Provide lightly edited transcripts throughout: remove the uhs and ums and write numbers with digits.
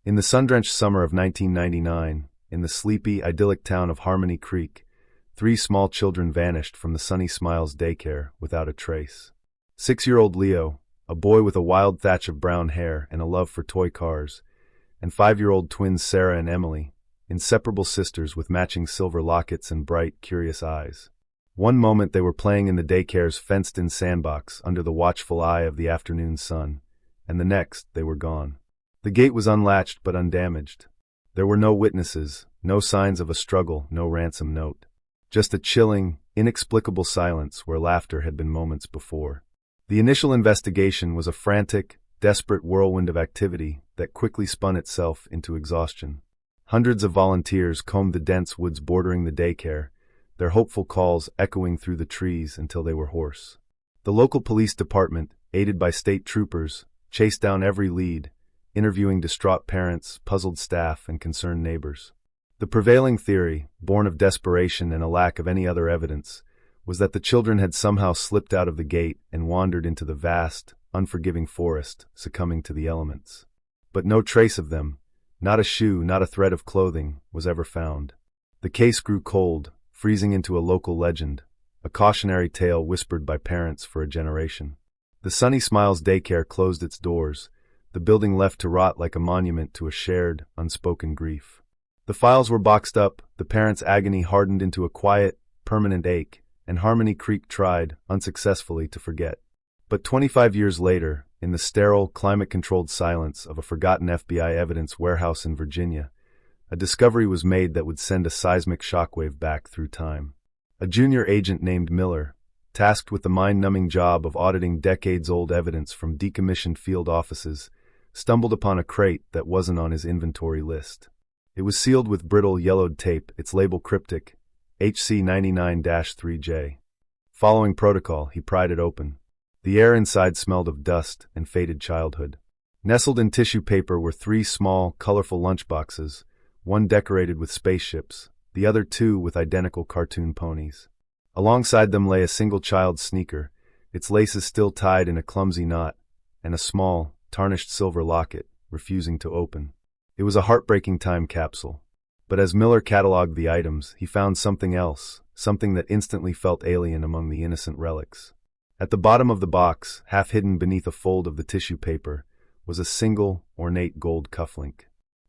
In the sun-drenched summer of 1999, in the sleepy, idyllic town of Harmony Creek, 3 small children vanished from the Sunny Smiles Daycare without a trace. 6-year-old Leo, a boy with a wild thatch of brown hair and a love for toy cars, and 5-year-old twins Sarah and Emily, inseparable sisters with matching silver lockets and bright, curious eyes. One moment they were playing in the daycare's fenced-in sandbox under the watchful eye of the afternoon sun, and the next they were gone. The gate was unlatched but undamaged. There were no witnesses, no signs of a struggle, no ransom note. Just a chilling, inexplicable silence where laughter had been moments before. The initial investigation was a frantic, desperate whirlwind of activity that quickly spun itself into exhaustion. Hundreds of volunteers combed the dense woods bordering the daycare, their hopeful calls echoing through the trees until they were hoarse. The local police department, aided by state troopers, chased down every lead, interviewing distraught parents, puzzled staff, and concerned neighbors. The prevailing theory, born of desperation and a lack of any other evidence, was that the children had somehow slipped out of the gate and wandered into the vast, unforgiving forest, succumbing to the elements. But no trace of them, not a shoe, not a thread of clothing, was ever found. The case grew cold, freezing into a local legend, a cautionary tale whispered by parents for a generation. The Sunny Smiles Daycare closed its doors, the building left to rot like a monument to a shared, unspoken grief. The files were boxed up, the parents' agony hardened into a quiet, permanent ache, and Harmony Creek tried, unsuccessfully, to forget. But 25 years later, in the sterile, climate-controlled silence of a forgotten FBI evidence warehouse in Virginia, a discovery was made that would send a seismic shockwave back through time. A junior agent named Miller, tasked with the mind-numbing job of auditing decades-old evidence from decommissioned field offices, stumbled upon a crate that wasn't on his inventory list. It was sealed with brittle, yellowed tape, its label cryptic, HC 99-3J. Following protocol, he pried it open. The air inside smelled of dust and faded childhood. Nestled in tissue paper were 3 small, colorful lunchboxes, one decorated with spaceships, the other 2 with identical cartoon ponies. Alongside them lay a single child's sneaker, its laces still tied in a clumsy knot, and a small, tarnished silver locket, refusing to open. It was a heartbreaking time capsule. But as Miller cataloged the items, he found something else, something that instantly felt alien among the innocent relics. At the bottom of the box, half hidden beneath a fold of the tissue paper, was a single, ornate gold cufflink.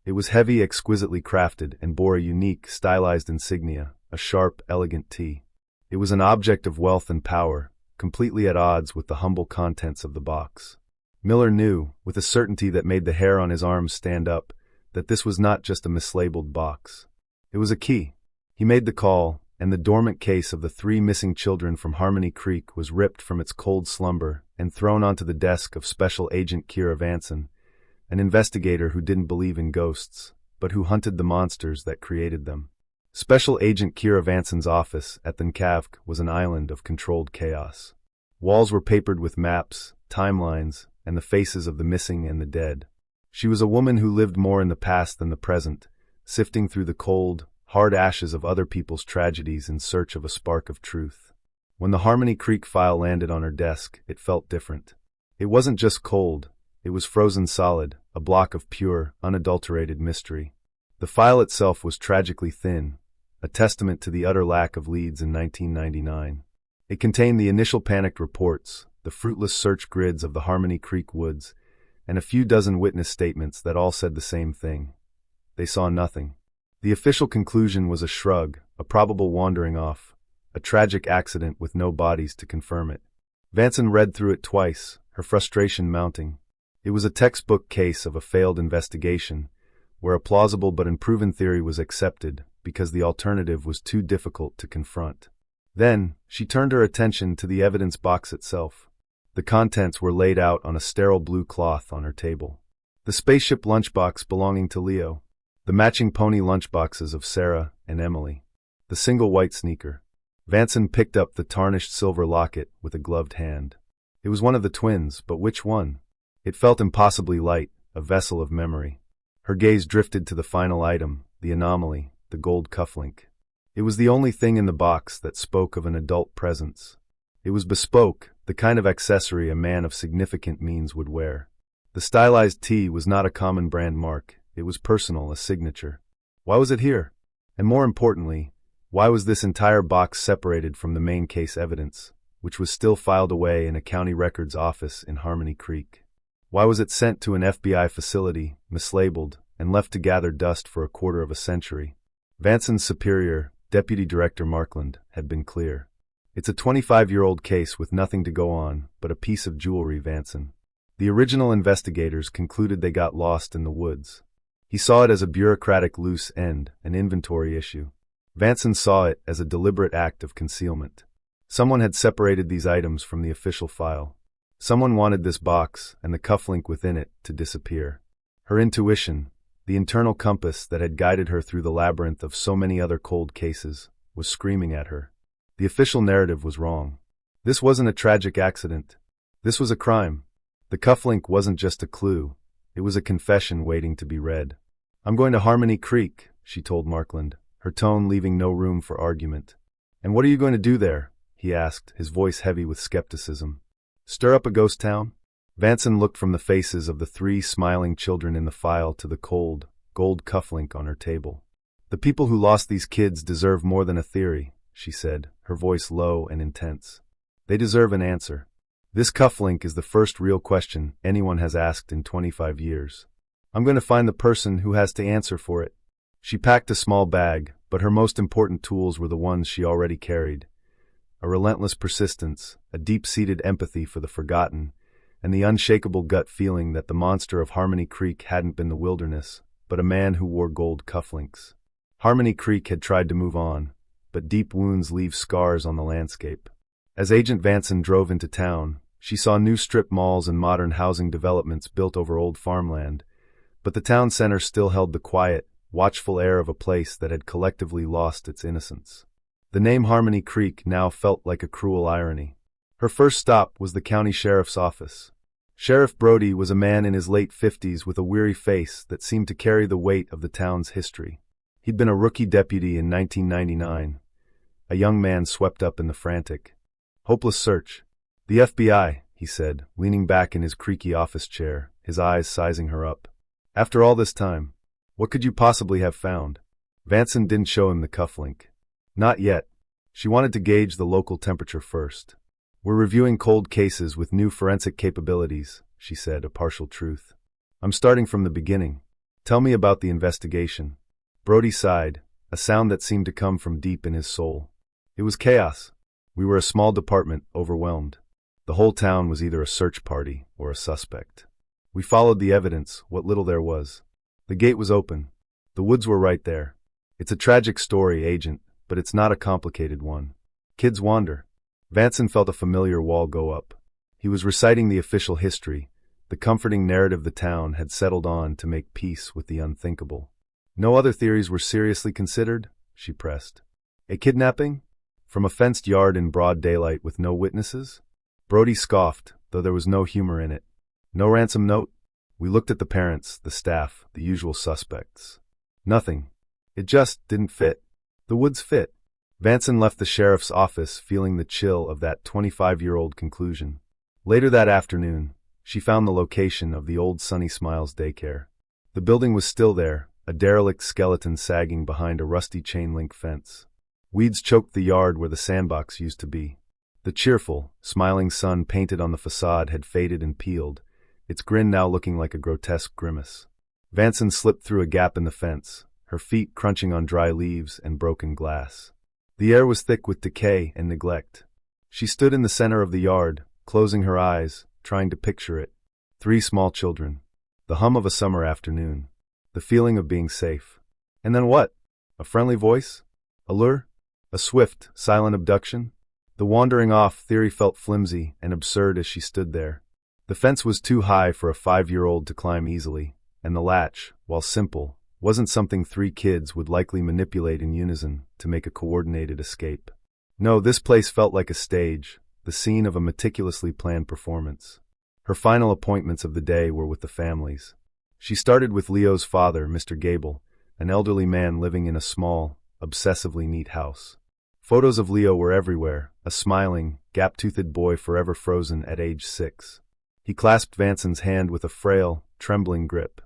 It was heavy, exquisitely crafted, and bore a unique, stylized insignia, a sharp, elegant T. It was an object of wealth and power, completely at odds with the humble contents of the box. Miller knew, with a certainty that made the hair on his arms stand up, that this was not just a mislabeled box. It was a key. He made the call, and the dormant case of the 3 missing children from Harmony Creek was ripped from its cold slumber and thrown onto the desk of Special Agent Kiera Vansen, an investigator who didn't believe in ghosts, but who hunted the monsters that created them. Special Agent Kiera Vansen's office at Daycare was an island of controlled chaos. Walls were papered with maps, timelines, and the faces of the missing and the dead. She was a woman who lived more in the past than the present, sifting through the cold, hard ashes of other people's tragedies in search of a spark of truth. When the Harmony Creek file landed on her desk, it felt different. It wasn't just cold, it was frozen solid, a block of pure, unadulterated mystery. The file itself was tragically thin, a testament to the utter lack of leads in 1999. It contained the initial panicked reports, the fruitless search grids of the Harmony Creek woods, and a few dozen witness statements that all said the same thing. They saw nothing. The official conclusion was a shrug, a probable wandering off, a tragic accident with no bodies to confirm it. Vansen read through it twice, her frustration mounting. It was a textbook case of a failed investigation, where a plausible but unproven theory was accepted because the alternative was too difficult to confront. Then, she turned her attention to the evidence box itself. The contents were laid out on a sterile blue cloth on her table. The spaceship lunchbox belonging to Leo, the matching pony lunchboxes of Sarah and Emily, the single white sneaker. Vansen picked up the tarnished silver locket with a gloved hand. It was one of the twins, but which one? It felt impossibly light, a vessel of memory. Her gaze drifted to the final item, the anomaly, the gold cufflink. It was the only thing in the box that spoke of an adult presence. It was bespoke, the kind of accessory a man of significant means would wear. The stylized T was not a common brand mark, It was personal, a signature. Why was it here? And more importantly, why was this entire box separated from the main case evidence, which was still filed away in a county records office in Harmony Creek? Why was it sent to an FBI facility, mislabeled, and left to gather dust for a quarter of a century? Vansen's superior, Deputy Director Markland, had been clear. It's a 25-year-old case with nothing to go on but a piece of jewelry, Vansen. The original investigators concluded they got lost in the woods. He saw it as a bureaucratic loose end, an inventory issue. Vansen saw it as a deliberate act of concealment. Someone had separated these items from the official file. Someone wanted this box and the cufflink within it to disappear. Her intuition, the internal compass that had guided her through the labyrinth of so many other cold cases, was screaming at her. The official narrative was wrong. This wasn't a tragic accident. This was a crime. The cufflink wasn't just a clue. It was a confession waiting to be read. "I'm going to Harmony Creek," she told Markland, her tone leaving no room for argument. "And what are you going to do there?" he asked, his voice heavy with skepticism. "Stir up a ghost town?" Vansen looked from the faces of the 3 smiling children in the file to the cold, gold cufflink on her table. "The people who lost these kids deserve more than a theory," she said, her voice low and intense. "They deserve an answer. This cufflink is the first real question anyone has asked in 25 years. I'm going to find the person who has to answer for it." She packed a small bag, but her most important tools were the ones she already carried. A relentless persistence, a deep-seated empathy for the forgotten, and the unshakable gut feeling that the monster of Harmony Creek hadn't been the wilderness, but a man who wore gold cufflinks. Harmony Creek had tried to move on, but deep wounds leave scars on the landscape. As Agent Vansen drove into town, she saw new strip malls and modern housing developments built over old farmland, but the town center still held the quiet, watchful air of a place that had collectively lost its innocence. The name Harmony Creek now felt like a cruel irony. Her first stop was the county sheriff's office. Sheriff Brody was a man in his late 50s with a weary face that seemed to carry the weight of the town's history. He'd been a rookie deputy in 1999, a young man swept up in the frantic, hopeless search. "The FBI," he said, leaning back in his creaky office chair, his eyes sizing her up. "After all this time, what could you possibly have found?" Vansen didn't show him the cufflink. Not yet. She wanted to gauge the local temperature first. "We're reviewing cold cases with new forensic capabilities," she said, a partial truth. "I'm starting from the beginning. Tell me about the investigation." Brody sighed, a sound that seemed to come from deep in his soul. "It was chaos. We were a small department, overwhelmed. The whole town was either a search party or a suspect. We followed the evidence, what little there was. The gate was open. The woods were right there. It's a tragic story, Agent, but it's not a complicated one. Kids wander." Vansen felt a familiar wall go up. He was reciting the official history, the comforting narrative the town had settled on to make peace with the unthinkable. "No other theories were seriously considered?" she pressed. "A kidnapping? From a fenced yard in broad daylight with no witnesses?" Brody scoffed, though there was no humor in it. "No ransom note?" "We looked at the parents, the staff, the usual suspects. Nothing. It just didn't fit. The woods fit." Vansen left the sheriff's office feeling the chill of that 25-year-old conclusion. Later that afternoon, she found the location of the old Sunny Smiles Daycare. The building was still there, a derelict skeleton sagging behind a rusty chain-link fence. Weeds choked the yard where the sandbox used to be. The cheerful, smiling sun painted on the facade had faded and peeled, its grin now looking like a grotesque grimace. Vansen slipped through a gap in the fence, her feet crunching on dry leaves and broken glass. The air was thick with decay and neglect. She stood in the center of the yard, closing her eyes, trying to picture it. 3 small children. The hum of a summer afternoon. The feeling of being safe. And then what? A friendly voice? A lure? A swift, silent abduction? The wandering off theory felt flimsy and absurd as she stood there. The fence was too high for a 5-year-old to climb easily, and the latch, while simple, wasn't something 3 kids would likely manipulate in unison to make a coordinated escape. No, this place felt like a stage, the scene of a meticulously planned performance. Her final appointments of the day were with the families. She started with Leo's father, Mr. Gable, an elderly man living in a small, obsessively neat house. Photos of Leo were everywhere, a smiling, gap-toothed boy forever frozen at age 6. He clasped Vansen's hand with a frail, trembling grip.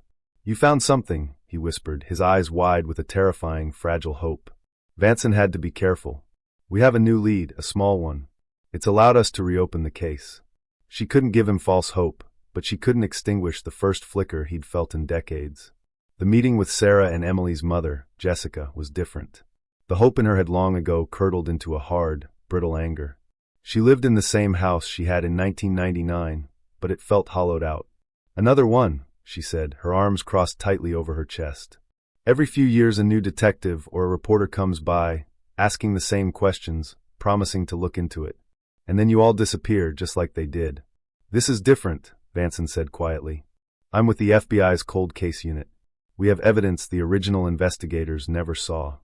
"You found something," he whispered, his eyes wide with a terrifying, fragile hope. Vansen had to be careful. We have a new lead, a small one. It's allowed us to reopen the case. She couldn't give him false hope, but she couldn't extinguish the first flicker he'd felt in decades. The meeting with Sarah and Emily's mother, Jessica, was different. The hope in her had long ago curdled into a hard, brittle anger. She lived in the same house she had in 1999, but it felt hollowed out. "Another one," she said, her arms crossed tightly over her chest. "Every few years a new detective or a reporter comes by, asking the same questions, promising to look into it. And then you all disappear just like they did." "This is different," Vansen said quietly. "I'm with the FBI's cold case unit. We have evidence the original investigators never saw."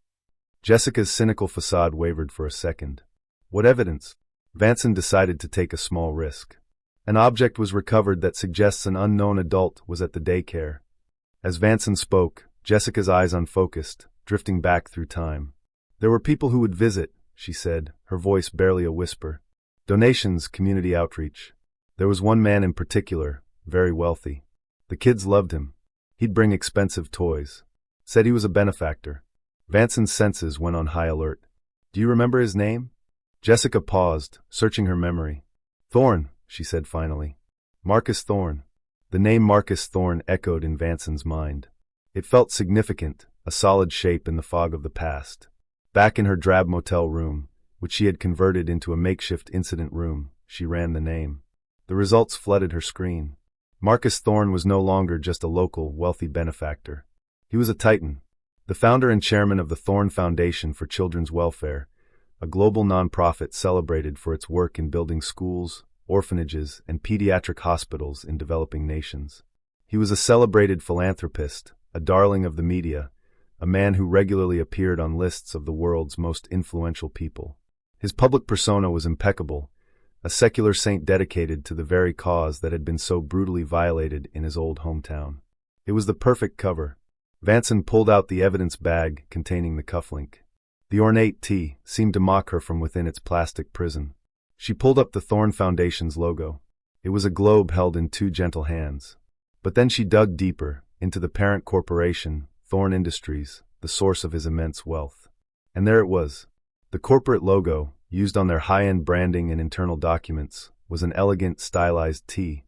Jessica's cynical facade wavered for a second. "What evidence?" Vansen decided to take a small risk. "An object was recovered that suggests an unknown adult was at the daycare." As Vansen spoke, Jessica's eyes unfocused, drifting back through time. "There were people who would visit," she said, her voice barely a whisper. "Donations, community outreach. There was one man in particular, very wealthy. The kids loved him. He'd bring expensive toys. Said he was a benefactor." Vansen's senses went on high alert. "Do you remember his name?" Jessica paused, searching her memory. "Thorne," she said finally. "Marcus Thorne." The name Marcus Thorne echoed in Vansen's mind. It felt significant, a solid shape in the fog of the past. Back in her drab motel room, which she had converted into a makeshift incident room, she ran the name. The results flooded her screen. Marcus Thorne was no longer just a local, wealthy benefactor. He was a titan, the founder and chairman of the Thorne Foundation for Children's Welfare, a global nonprofit celebrated for its work in building schools, orphanages, and pediatric hospitals in developing nations. He was a celebrated philanthropist, a darling of the media, a man who regularly appeared on lists of the world's most influential people. His public persona was impeccable, a secular saint dedicated to the very cause that had been so brutally violated in his old hometown. It was the perfect cover. Vansen pulled out the evidence bag containing the cufflink. The ornate T seemed to mock her from within its plastic prison. She pulled up the Thorne Foundation's logo. It was a globe held in two gentle hands. But then she dug deeper, into the parent corporation, Thorne Industries, the source of his immense wealth. And there it was. The corporate logo, used on their high-end branding and internal documents, was an elegant, stylized T,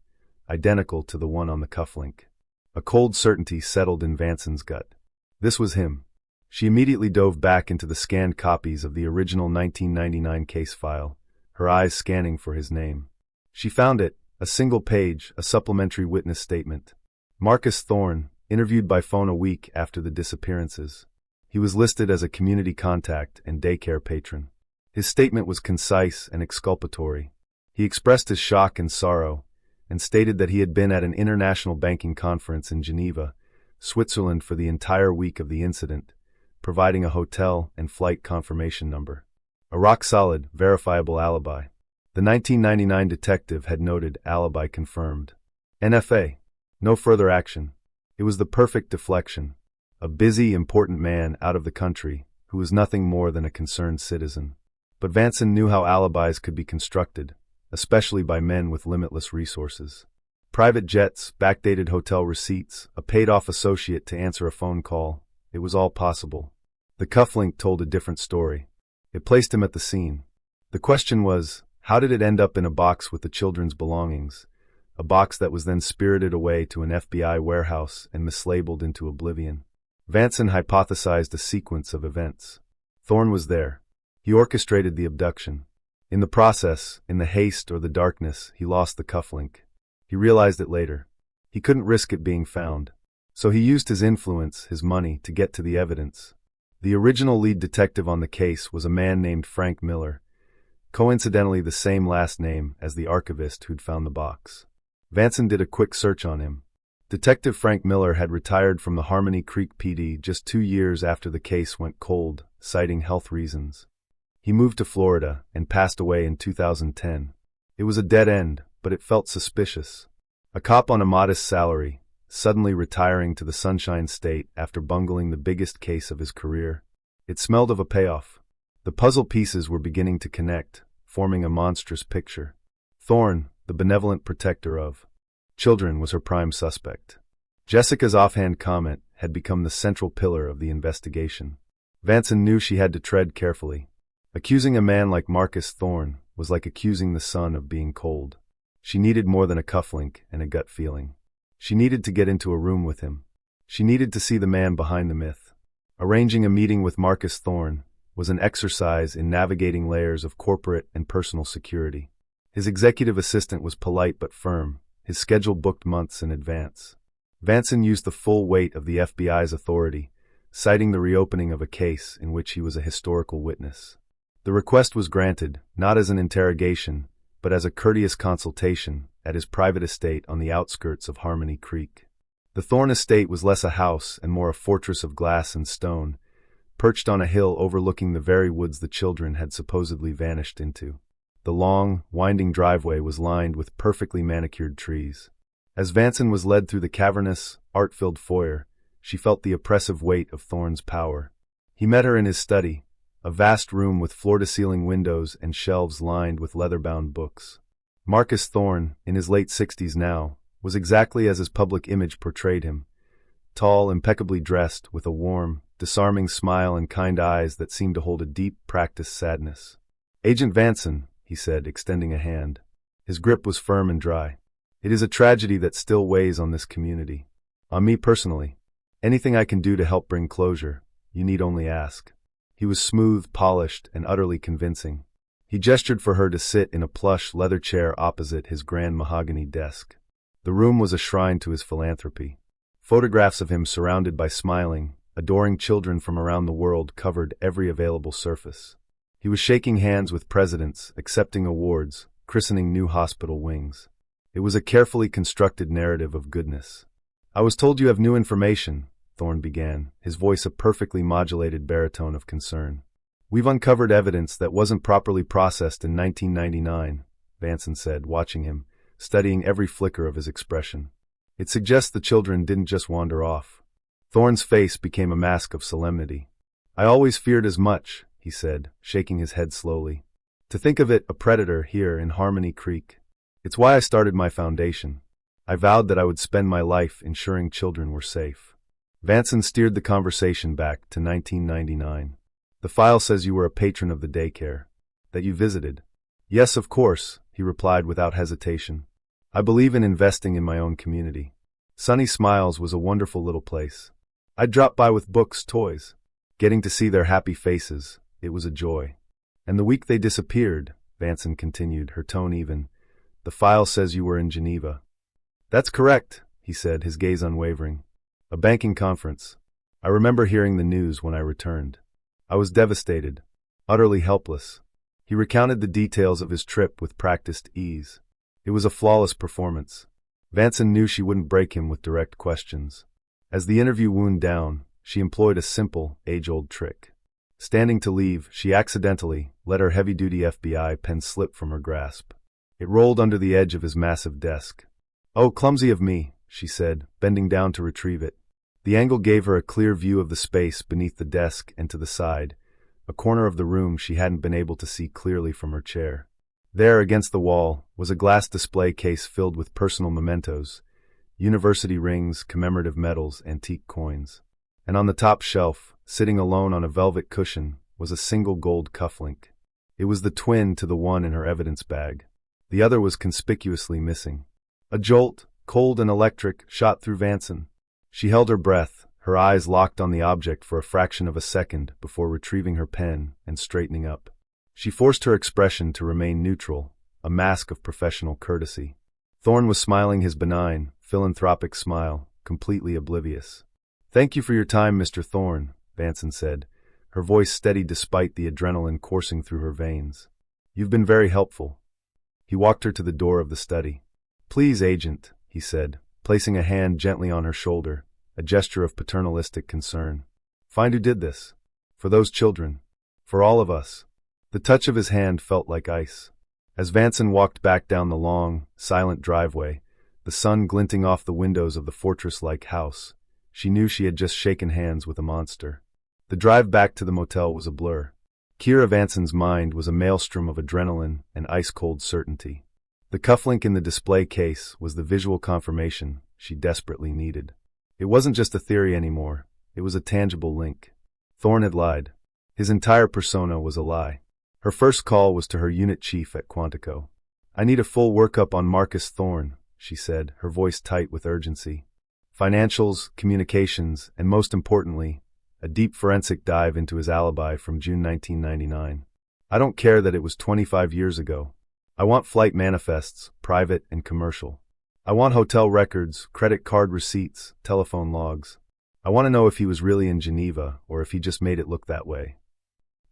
identical to the one on the cufflink. A cold certainty settled in Vansen's gut. This was him. She immediately dove back into the scanned copies of the original 1999 case file, her eyes scanning for his name. She found it, a single page, a supplementary witness statement. Marcus Thorne, interviewed by phone a week after the disappearances. He was listed as a community contact and daycare patron. His statement was concise and exculpatory. He expressed his shock and sorrow, and stated that he had been at an international banking conference in Geneva, Switzerland for the entire week of the incident, providing a hotel and flight confirmation number. A rock-solid, verifiable alibi. The 1999 detective had noted alibi confirmed. NFA. No further action. It was the perfect deflection. A busy, important man out of the country, who was nothing more than a concerned citizen. But Vansen knew how alibis could be constructed, especially by men with limitless resources. Private jets, backdated hotel receipts, a paid-off associate to answer a phone call. It was all possible. The cufflink told a different story. It placed him at the scene. The question was, how did it end up in a box with the children's belongings? A box that was then spirited away to an FBI warehouse and mislabeled into oblivion. Vansen hypothesized a sequence of events. Thorne was there. He orchestrated the abduction. In the process, in the haste or the darkness, he lost the cufflink. He realized it later. He couldn't risk it being found. So he used his influence, his money, to get to the evidence. The original lead detective on the case was a man named Frank Miller, coincidentally the same last name as the archivist who'd found the box. Vansen did a quick search on him. Detective Frank Miller had retired from the Harmony Creek PD just 2 years after the case went cold, citing health reasons. He moved to Florida and passed away in 2010. It was a dead end, but it felt suspicious. A cop on a modest salary, suddenly retiring to the Sunshine State after bungling the biggest case of his career. It smelled of a payoff. The puzzle pieces were beginning to connect, forming a monstrous picture. Thorne, the benevolent protector of children, was her prime suspect. Jessica's offhand comment had become the central pillar of the investigation. Vansen knew she had to tread carefully. Accusing a man like Marcus Thorne was like accusing the sun of being cold. She needed more than a cufflink and a gut feeling. She needed to get into a room with him. She needed to see the man behind the myth. Arranging a meeting with Marcus Thorne was an exercise in navigating layers of corporate and personal security. His executive assistant was polite but firm, his schedule booked months in advance. Vansen used the full weight of the FBI's authority, citing the reopening of a case in which he was a historical witness. The request was granted, not as an interrogation, but as a courteous consultation at his private estate on the outskirts of Harmony Creek. The Thorne estate was less a house and more a fortress of glass and stone, perched on a hill overlooking the very woods the children had supposedly vanished into. The long, winding driveway was lined with perfectly manicured trees. As Vansen was led through the cavernous, art-filled foyer, she felt the oppressive weight of Thorne's power. He met her in his study, a vast room with floor-to-ceiling windows and shelves lined with leather-bound books. Marcus Thorne, in his late 60s now, was exactly as his public image portrayed him, tall, impeccably dressed, with a warm, disarming smile and kind eyes that seemed to hold a deep, practiced sadness. "Agent Vansen," he said, extending a hand. His grip was firm and dry. "It is a tragedy that still weighs on this community. On me personally. Anything I can do to help bring closure, you need only ask." He was smooth, polished, and utterly convincing. He gestured for her to sit in a plush leather chair opposite his grand mahogany desk. The room was a shrine to his philanthropy. Photographs of him surrounded by smiling, adoring children from around the world covered every available surface. He was shaking hands with presidents, accepting awards, christening new hospital wings. It was a carefully constructed narrative of goodness. "I was told you have new information," Thorne began, his voice a perfectly modulated baritone of concern. "We've uncovered evidence that wasn't properly processed in 1999, Vansen said, watching him, studying every flicker of his expression. "It suggests the children didn't just wander off." Thorne's face became a mask of solemnity. "I always feared as much," he said, shaking his head slowly. "To think of it, a predator here in Harmony Creek. It's why I started my foundation. I vowed that I would spend my life ensuring children were safe." Vansen steered the conversation back to 1999. "The file says you were a patron of the daycare. That you visited." "Yes, of course," he replied without hesitation. "I believe in investing in my own community. Sunny Smiles was a wonderful little place. I'd drop by with books, toys. Getting to see their happy faces, it was a joy. And the week they disappeared," Vansen continued, her tone even, "the file says you were in Geneva." "That's correct," he said, his gaze unwavering. "A banking conference. I remember hearing the news when I returned. I was devastated, utterly helpless." He recounted the details of his trip with practiced ease. It was a flawless performance. Vansen knew she wouldn't break him with direct questions. As the interview wound down, she employed a simple, age-old trick. Standing to leave, she accidentally let her heavy-duty FBI pen slip from her grasp. It rolled under the edge of his massive desk. "Oh, clumsy of me," she said, bending down to retrieve it. The angle gave her a clear view of the space beneath the desk and to the side, a corner of the room she hadn't been able to see clearly from her chair. There, against the wall, was a glass display case filled with personal mementos, university rings, commemorative medals, antique coins. And on the top shelf, sitting alone on a velvet cushion, was a single gold cufflink. It was the twin to the one in her evidence bag. The other was conspicuously missing. A jolt, cold and electric, shot through Vansen. She held her breath, her eyes locked on the object for a fraction of a second before retrieving her pen and straightening up. She forced her expression to remain neutral, a mask of professional courtesy. Thorne was smiling his benign, philanthropic smile, completely oblivious. "Thank you for your time, Mr. Thorne," Vansen said, her voice steady despite the adrenaline coursing through her veins. "You've been very helpful." He walked her to the door of the study. "Please, Agent," he said, placing a hand gently on her shoulder, a gesture of paternalistic concern. "Find who did this. For those children. For all of us." The touch of his hand felt like ice. As Vansen walked back down the long, silent driveway, the sun glinting off the windows of the fortress-like house, she knew she had just shaken hands with a monster. The drive back to the motel was a blur. Kiera Vansen's mind was a maelstrom of adrenaline and ice-cold certainty. The cufflink in the display case was the visual confirmation she desperately needed. It wasn't just a theory anymore. It was a tangible link. Thorne had lied. His entire persona was a lie. Her first call was to her unit chief at Quantico. "I need a full workup on Marcus Thorne," she said, her voice tight with urgency. Financials, communications, and most importantly, a deep forensic dive into his alibi from June 1999. "I don't care that it was 25 years ago. I want flight manifests, private and commercial. I want hotel records, credit card receipts, telephone logs. I want to know if he was really in Geneva or if he just made it look that way."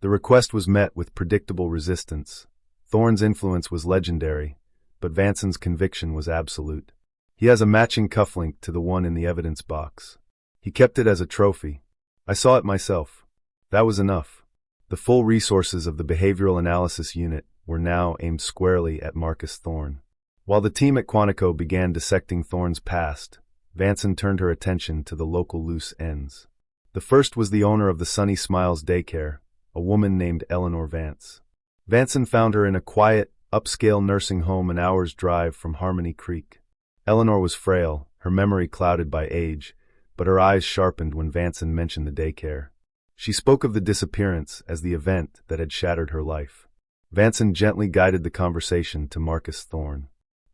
The request was met with predictable resistance. Thorne's influence was legendary, but Vansen's conviction was absolute. "He has a matching cufflink to the one in the evidence box. He kept it as a trophy. I saw it myself." That was enough. The full resources of the behavioral analysis unit were now aimed squarely at Marcus Thorne. While the team at Quantico began dissecting Thorne's past, Vansen turned her attention to the local loose ends. The first was the owner of the Sunny Smiles Daycare, a woman named Eleanor Vance. Vansen found her in a quiet, upscale nursing home an hour's drive from Harmony Creek. Eleanor was frail, her memory clouded by age, but her eyes sharpened when Vansen mentioned the daycare. She spoke of the disappearance as the event that had shattered her life. Vansen gently guided the conversation to Marcus Thorne.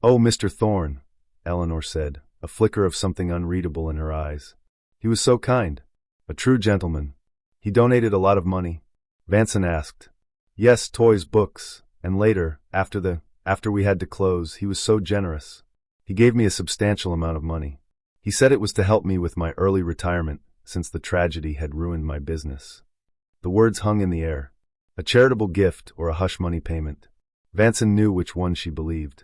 "Oh, Mr. Thorne," Eleanor said, a flicker of something unreadable in her eyes. "He was so kind. A true gentleman. He donated a lot of money." Vansen asked. "Yes, toys, books, and later, after we had to close, he was so generous. He gave me a substantial amount of money. He said it was to help me with my early retirement, since the tragedy had ruined my business." The words hung in the air. A charitable gift or a hush money payment. Vansen knew which one she believed.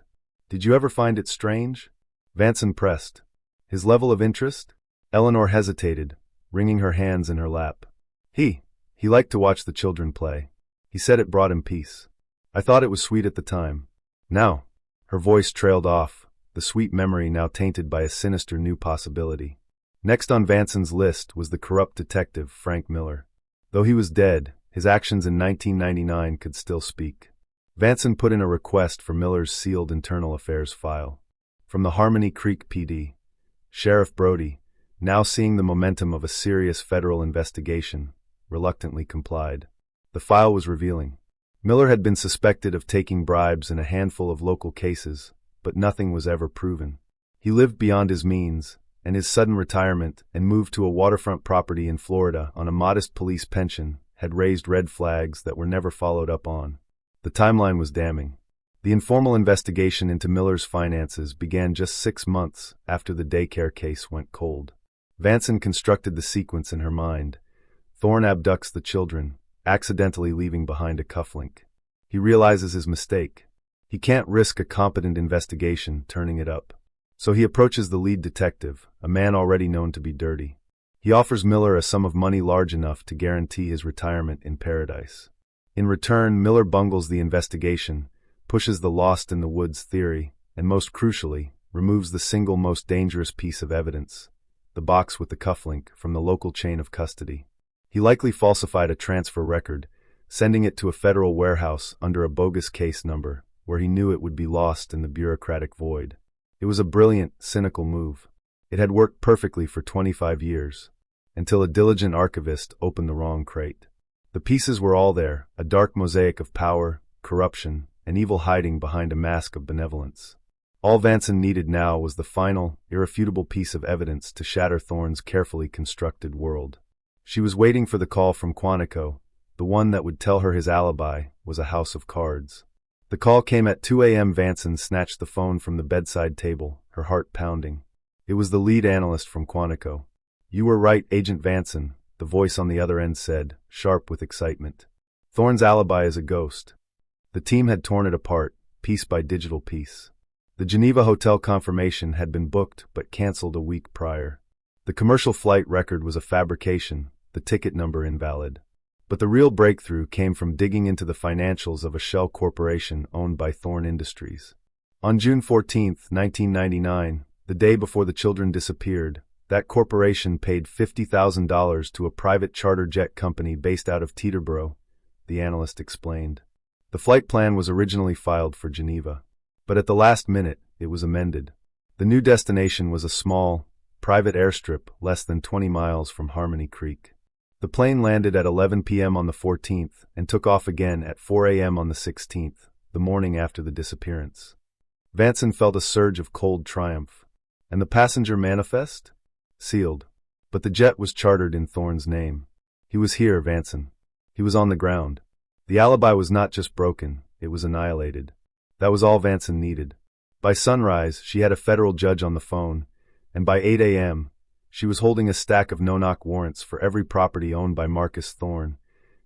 "Did you ever find it strange?" Vansen pressed. "His level of interest?" Eleanor hesitated, wringing her hands in her lap. He liked to watch the children play. He said it brought him peace. I thought it was sweet at the time. Now," her voice trailed off, the sweet memory now tainted by a sinister new possibility. Next on Vansen's list was the corrupt detective Frank Miller. Though he was dead, his actions in 1999 could still speak. Vansen put in a request for Miller's sealed internal affairs file. From the Harmony Creek PD, Sheriff Brody, now seeing the momentum of a serious federal investigation, reluctantly complied. The file was revealing. Miller had been suspected of taking bribes in a handful of local cases, but nothing was ever proven. He lived beyond his means, and his sudden retirement and move to a waterfront property in Florida on a modest police pension had raised red flags that were never followed up on. The timeline was damning. The informal investigation into Miller's finances began just 6 months after the daycare case went cold. Vansen constructed the sequence in her mind. Thorne abducts the children, accidentally leaving behind a cufflink. He realizes his mistake. He can't risk a competent investigation turning it up. So he approaches the lead detective, a man already known to be dirty. He offers Miller a sum of money large enough to guarantee his retirement in paradise. In return, Miller bungles the investigation, pushes the lost in the woods theory, and most crucially, removes the single most dangerous piece of evidence, the box with the cufflink, from the local chain of custody. He likely falsified a transfer record, sending it to a federal warehouse under a bogus case number, where he knew it would be lost in the bureaucratic void. It was a brilliant, cynical move. It had worked perfectly for 25 years, until a diligent archivist opened the wrong crate. The pieces were all there, a dark mosaic of power, corruption, and evil hiding behind a mask of benevolence. All Vansen needed now was the final, irrefutable piece of evidence to shatter Thorne's carefully constructed world. She was waiting for the call from Quantico, the one that would tell her his alibi was a house of cards. The call came at 2 a.m. Vansen snatched the phone from the bedside table, her heart pounding. It was the lead analyst from Quantico. "You were right, Agent Vansen," the voice on the other end said, sharp with excitement. "Thorne's alibi is a ghost." The team had torn it apart, piece by digital piece. The Geneva hotel confirmation had been booked but canceled a week prior. The commercial flight record was a fabrication, the ticket number invalid. But the real breakthrough came from digging into the financials of a shell corporation owned by Thorne Industries. On June 14, 1999, the day before the children disappeared, that corporation paid $50,000 to a private charter jet company based out of Teterboro, the analyst explained. The flight plan was originally filed for Geneva, but at the last minute, it was amended. The new destination was a small, private airstrip less than 20 miles from Harmony Creek. The plane landed at 11 p.m. on the 14th and took off again at 4 a.m. on the 16th, the morning after the disappearance. Vansen felt a surge of cold triumph. And the passenger manifest? Sealed. But the jet was chartered in Thorne's name. He was here, Vansen. He was on the ground. The alibi was not just broken, it was annihilated. That was all Vansen needed. By sunrise, she had a federal judge on the phone, and by 8 a.m., she was holding a stack of no-knock warrants for every property owned by Marcus Thorne,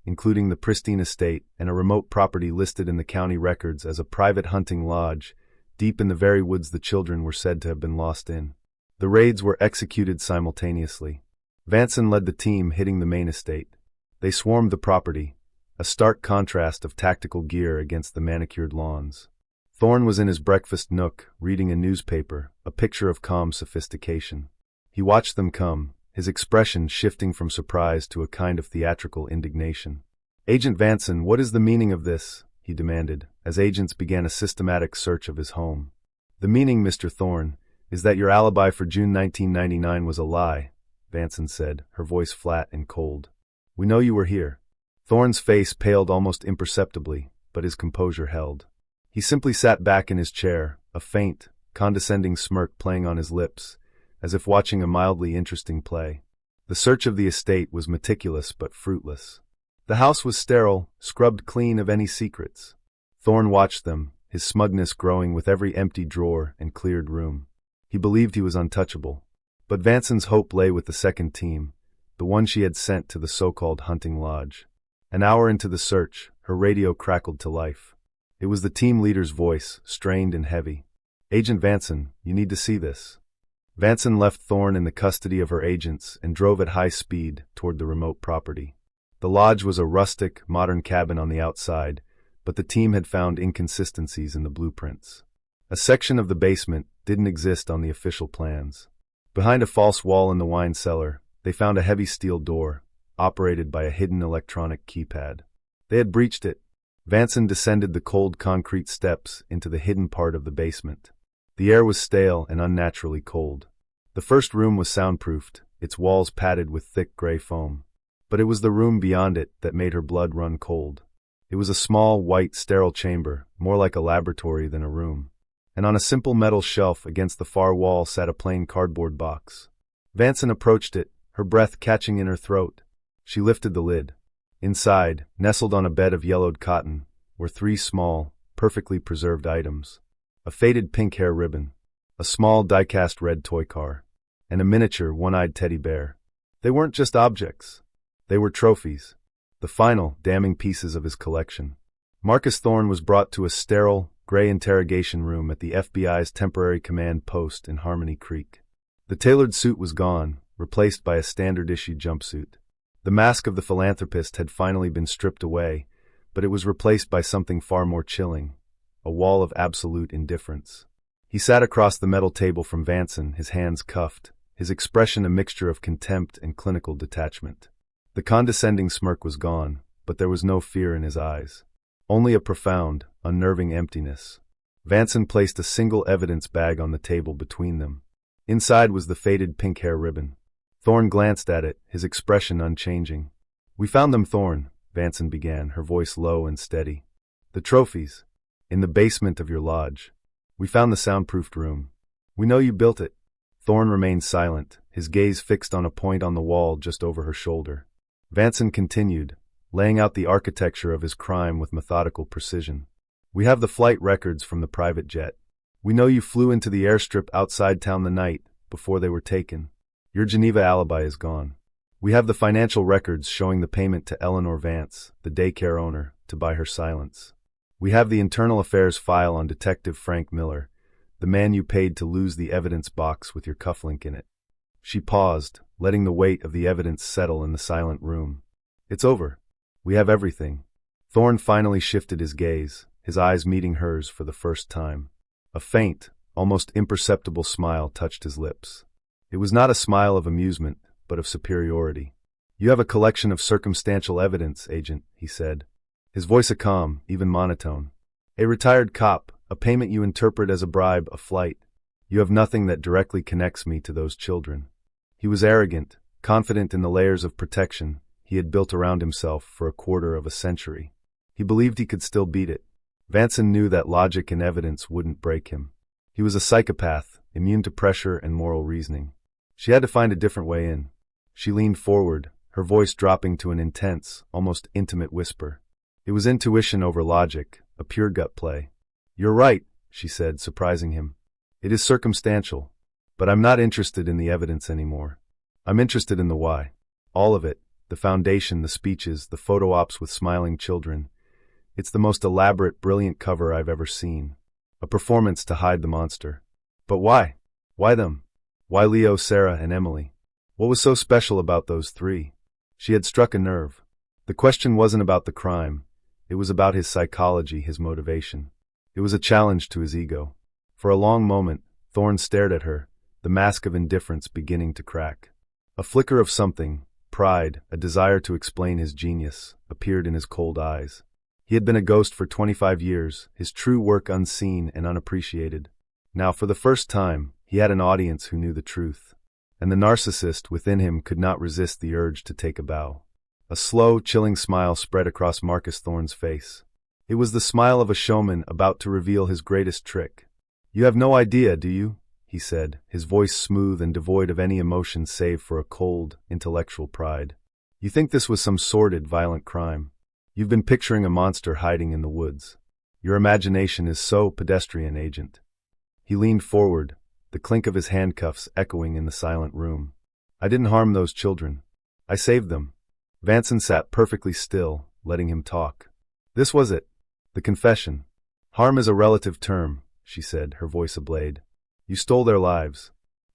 including the pristine estate and a remote property listed in the county records as a private hunting lodge, deep in the very woods the children were said to have been lost in. The raids were executed simultaneously. Vansen led the team hitting the main estate. They swarmed the property, a stark contrast of tactical gear against the manicured lawns. Thorne was in his breakfast nook, reading a newspaper, a picture of calm sophistication. He watched them come, his expression shifting from surprise to a kind of theatrical indignation. "Agent Vansen, what is the meaning of this?" he demanded, as agents began a systematic search of his home. "The meaning, Mr. Thorne, is that your alibi for June 1999 was a lie," Vansen said, her voice flat and cold. "We know you were here." Thorne's face paled almost imperceptibly, but his composure held. He simply sat back in his chair, a faint, condescending smirk playing on his lips, as if watching a mildly interesting play. The search of the estate was meticulous but fruitless. The house was sterile, scrubbed clean of any secrets. Thorne watched them, his smugness growing with every empty drawer and cleared room. He believed he was untouchable. But Vansen's hope lay with the second team, the one she had sent to the so-called hunting lodge. An hour into the search, her radio crackled to life. It was the team leader's voice, strained and heavy. "Agent Vansen, you need to see this." Vansen left Thorne in the custody of her agents and drove at high speed toward the remote property. The lodge was a rustic, modern cabin on the outside, but the team had found inconsistencies in the blueprints. A section of the basement didn't exist on the official plans. Behind a false wall in the wine cellar, they found a heavy steel door, operated by a hidden electronic keypad. They had breached it. Vansen descended the cold concrete steps into the hidden part of the basement. The air was stale and unnaturally cold. The first room was soundproofed, its walls padded with thick gray foam. But it was the room beyond it that made her blood run cold. It was a small, white, sterile chamber, more like a laboratory than a room. And on a simple metal shelf against the far wall sat a plain cardboard box. Vansen approached it, her breath catching in her throat. She lifted the lid. Inside, nestled on a bed of yellowed cotton, were three small, perfectly preserved items. A faded pink hair ribbon, a small die-cast red toy car, and a miniature one-eyed teddy bear. They weren't just objects. They were trophies, the final, damning pieces of his collection. Marcus Thorne was brought to a sterile, gray interrogation room at the FBI's temporary command post in Harmony Creek. The tailored suit was gone, replaced by a standard-issue jumpsuit. The mask of the philanthropist had finally been stripped away, but it was replaced by something far more chilling, a wall of absolute indifference. He sat across the metal table from Vansen, his hands cuffed, his expression a mixture of contempt and clinical detachment. The condescending smirk was gone, but there was no fear in his eyes. Only a profound, unnerving emptiness. Vansen placed a single evidence bag on the table between them. Inside was the faded pink hair ribbon. Thorne glanced at it, his expression unchanging. "We found them, Thorne," Vansen began, her voice low and steady. "The trophies. In the basement of your lodge. We found the soundproofed room. We know you built it." Thorne remained silent, his gaze fixed on a point on the wall just over her shoulder. Vansen continued, laying out the architecture of his crime with methodical precision. "We have the flight records from the private jet. We know you flew into the airstrip outside town the night before they were taken. Your Geneva alibi is gone. We have the financial records showing the payment to Eleanor Vance, the daycare owner, to buy her silence. We have the internal affairs file on Detective Frank Miller, the man you paid to lose the evidence box with your cufflink in it." She paused, letting the weight of the evidence settle in the silent room. "It's over. We have everything." Thorne finally shifted his gaze, his eyes meeting hers for the first time. A faint, almost imperceptible smile touched his lips. It was not a smile of amusement, but of superiority. "You have a collection of circumstantial evidence, Agent," he said, his voice a calm, even monotone. "A retired cop, a payment you interpret as a bribe, a flight. You have nothing that directly connects me to those children. He was arrogant, confident in the layers of protection he had built around himself for a quarter of a century. He believed he could still beat it. Vansen knew that logic and evidence wouldn't break him. He was a psychopath, immune to pressure and moral reasoning. She had to find a different way in. She leaned forward, her voice dropping to an intense, almost intimate whisper. It was intuition over logic, a pure gut play. "You're right," she said, surprising him. "It is circumstantial. But I'm not interested in the evidence anymore. I'm interested in the why. All of it, the foundation, the speeches, the photo ops with smiling children. It's the most elaborate, brilliant cover I've ever seen. A performance to hide the monster. But why? Why them? Why Leo, Sarah, and Emily? What was so special about those three?" She had struck a nerve. The question wasn't about the crime. It was about his psychology, his motivation. It was a challenge to his ego. For a long moment, Thorne stared at her, the mask of indifference beginning to crack. A flicker of something, pride, a desire to explain his genius, appeared in his cold eyes. He had been a ghost for 25 years, his true work unseen and unappreciated. Now, for the first time, he had an audience who knew the truth. And the narcissist within him could not resist the urge to take a bow. A slow, chilling smile spread across Marcus Thorne's face. It was the smile of a showman about to reveal his greatest trick. "You have no idea, do you?" he said, his voice smooth and devoid of any emotion save for a cold, intellectual pride. "You think this was some sordid, violent crime. You've been picturing a monster hiding in the woods. Your imagination is so pedestrian, Agent." He leaned forward, the clink of his handcuffs echoing in the silent room. "I didn't harm those children. I saved them." Vansen sat perfectly still, letting him talk. This was it. The confession. "Harm is a relative term," she said, her voice ablade. "You stole their lives."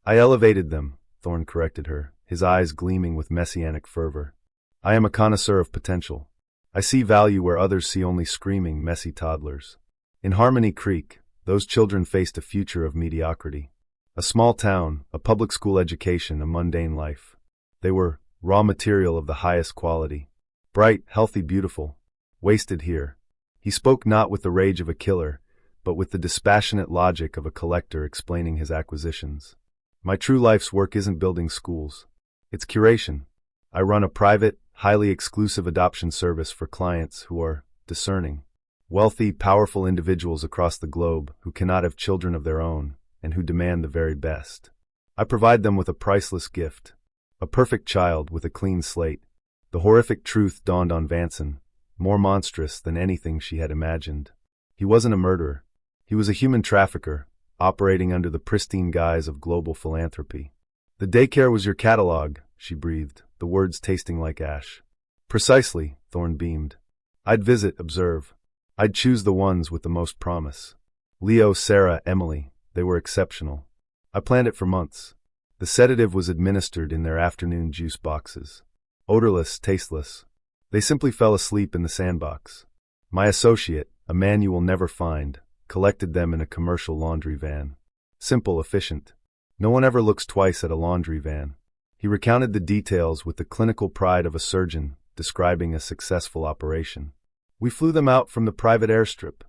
"I elevated them," Thorne corrected her, his eyes gleaming with messianic fervor. "I am a connoisseur of potential. I see value where others see only screaming, messy toddlers." In Harmony Creek, those children faced a future of mediocrity. A small town, a public school education, a mundane life. They were raw material of the highest quality. Bright, healthy, beautiful. Wasted here. He spoke not with the rage of a killer, but with the dispassionate logic of a collector explaining his acquisitions. "My true life's work isn't building schools. It's curation. I run a private, highly exclusive adoption service for clients who are discerning. Wealthy, powerful individuals across the globe who cannot have children of their own and who demand the very best. I provide them with a priceless gift. A perfect child with a clean slate." The horrific truth dawned on Vansen, more monstrous than anything she had imagined. He wasn't a murderer. He was a human trafficker, operating under the pristine guise of global philanthropy. "The daycare was your catalog," she breathed, the words tasting like ash. "Precisely," Thorne beamed. "I'd visit, observe. I'd choose the ones with the most promise. Leo, Sarah, Emily, they were exceptional. I planned it for months. The sedative was administered in their afternoon juice boxes. Odorless, tasteless. They simply fell asleep in the sandbox. My associate, a man you will never find, collected them in a commercial laundry van. Simple, efficient. No one ever looks twice at a laundry van." He recounted the details with the clinical pride of a surgeon, describing a successful operation. "We flew them out from the private airstrip.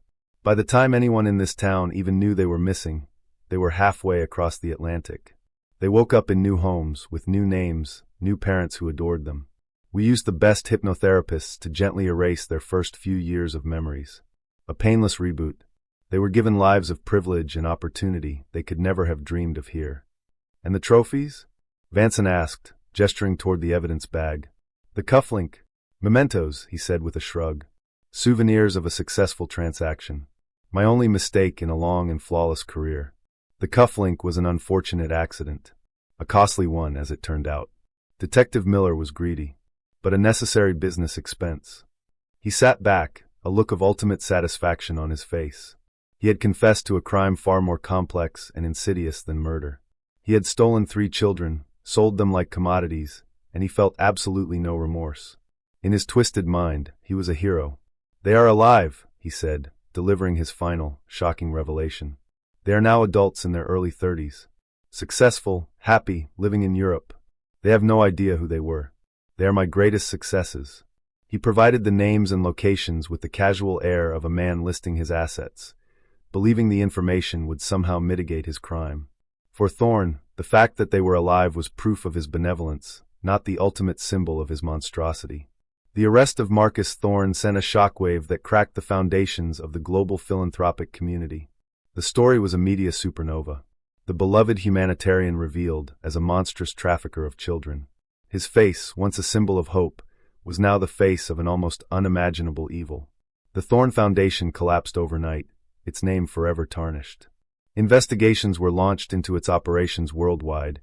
By the time anyone in this town even knew they were missing, they were halfway across the Atlantic. They woke up in new homes, with new names, new parents who adored them. We used the best hypnotherapists to gently erase their first few years of memories. A painless reboot. They were given lives of privilege and opportunity they could never have dreamed of here." "And the trophies?" Vansen asked, gesturing toward the evidence bag. "The cufflink. Mementos," he said with a shrug. "Souvenirs of a successful transaction. My only mistake in a long and flawless career. The cufflink was an unfortunate accident. A costly one, as it turned out. Detective Miller was greedy, but a necessary business expense." He sat back, a look of ultimate satisfaction on his face. He had confessed to a crime far more complex and insidious than murder. He had stolen 3 children, sold them like commodities, and he felt absolutely no remorse. In his twisted mind, he was a hero. "They are alive," he said, delivering his final, shocking revelation. "They are now adults in their early 30s. Successful, happy, living in Europe. They have no idea who they were. They are my greatest successes." He provided the names and locations with the casual air of a man listing his assets, believing the information would somehow mitigate his crime. For Thorn, the fact that they were alive was proof of his benevolence, not the ultimate symbol of his monstrosity. The arrest of Marcus Thorn sent a shockwave that cracked the foundations of the global philanthropic community. The story was a media supernova. The beloved humanitarian revealed as a monstrous trafficker of children. His face, once a symbol of hope, was now the face of an almost unimaginable evil. The Thorn Foundation collapsed overnight, its name forever tarnished. Investigations were launched into its operations worldwide,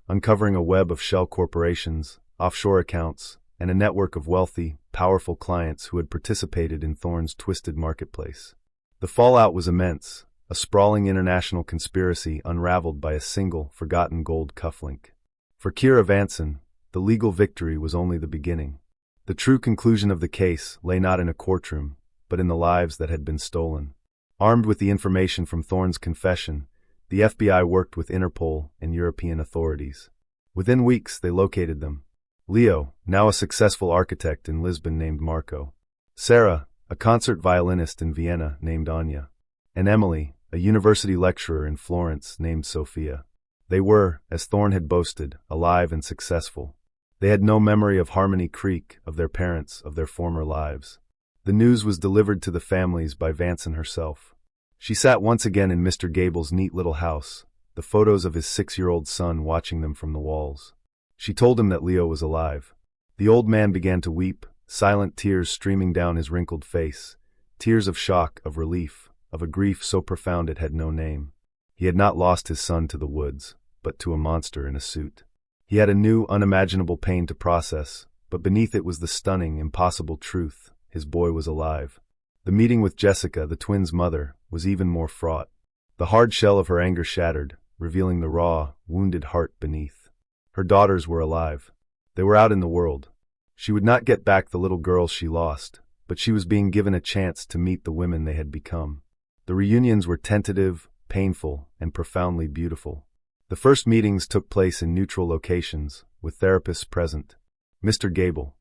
uncovering a web of shell corporations, offshore accounts, and a network of wealthy, powerful clients who had participated in Thorn's twisted marketplace. The fallout was immense, a sprawling international conspiracy unraveled by a single, forgotten gold cufflink. For Kiera Vansen, the legal victory was only the beginning. The true conclusion of the case lay not in a courtroom, but in the lives that had been stolen. Armed with the information from Thorn's confession, the FBI worked with Interpol and European authorities. Within weeks, they located them. Leo, now a successful architect in Lisbon named Marco. Sarah, a concert violinist in Vienna named Anya. And Emily, a university lecturer in Florence named Sophia. They were, as Thorn had boasted, alive and successful. They had no memory of Harmony Creek, of their parents, of their former lives. The news was delivered to the families by Vansen herself. She sat once again in Mr. Gable's neat little house, the photos of his 6-year-old son watching them from the walls. She told him that Leo was alive. The old man began to weep, silent tears streaming down his wrinkled face, tears of shock, of relief, of a grief so profound it had no name. He had not lost his son to the woods, but to a monster in a suit. He had a new, unimaginable pain to process, but beneath it was the stunning, impossible truth. His boy was alive. The meeting with Jessica, the twins' mother, was even more fraught. The hard shell of her anger shattered, revealing the raw, wounded heart beneath. Her daughters were alive. They were out in the world. She would not get back the little girls she lost, but she was being given a chance to meet the women they had become. The reunions were tentative, painful, and profoundly beautiful. The first meetings took place in neutral locations, with therapists present. Mr. Gable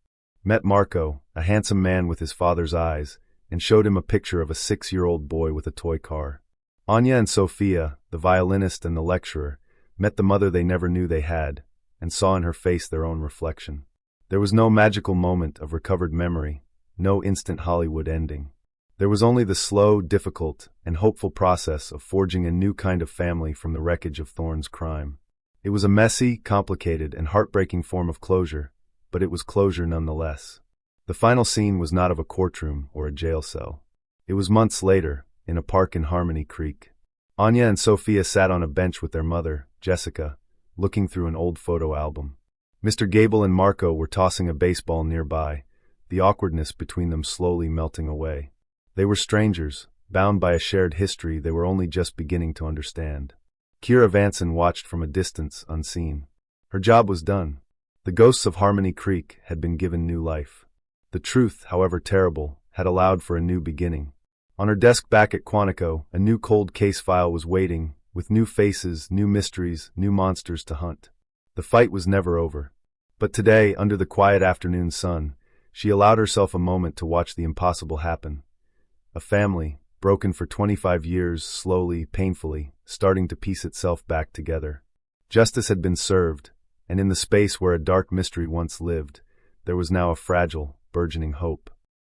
met Marco, a handsome man with his father's eyes, and showed him a picture of a 6-year-old boy with a toy car. Anya and Sophia, the violinist and the lecturer, met the mother they never knew they had, and saw in her face their own reflection. There was no magical moment of recovered memory, no instant Hollywood ending. There was only the slow, difficult, and hopeful process of forging a new kind of family from the wreckage of Thorn's crime. It was a messy, complicated, and heartbreaking form of closure, but it was closure nonetheless. The final scene was not of a courtroom or a jail cell. It was months later, in a park in Harmony Creek. Anya and Sophia sat on a bench with their mother, Jessica, looking through an old photo album. Mr. Gable and Marco were tossing a baseball nearby, the awkwardness between them slowly melting away. They were strangers, bound by a shared history they were only just beginning to understand. Kiera Vansen watched from a distance, unseen. Her job was done. The ghosts of Harmony Creek had been given new life. The truth, however terrible, had allowed for a new beginning. On her desk back at Quantico, a new cold case file was waiting, with new faces, new mysteries, new monsters to hunt. The fight was never over. But today, under the quiet afternoon sun, she allowed herself a moment to watch the impossible happen. A family, broken for 25 years, slowly, painfully, starting to piece itself back together. Justice had been served, and in the space where a dark mystery once lived, there was now a fragile, burgeoning hope.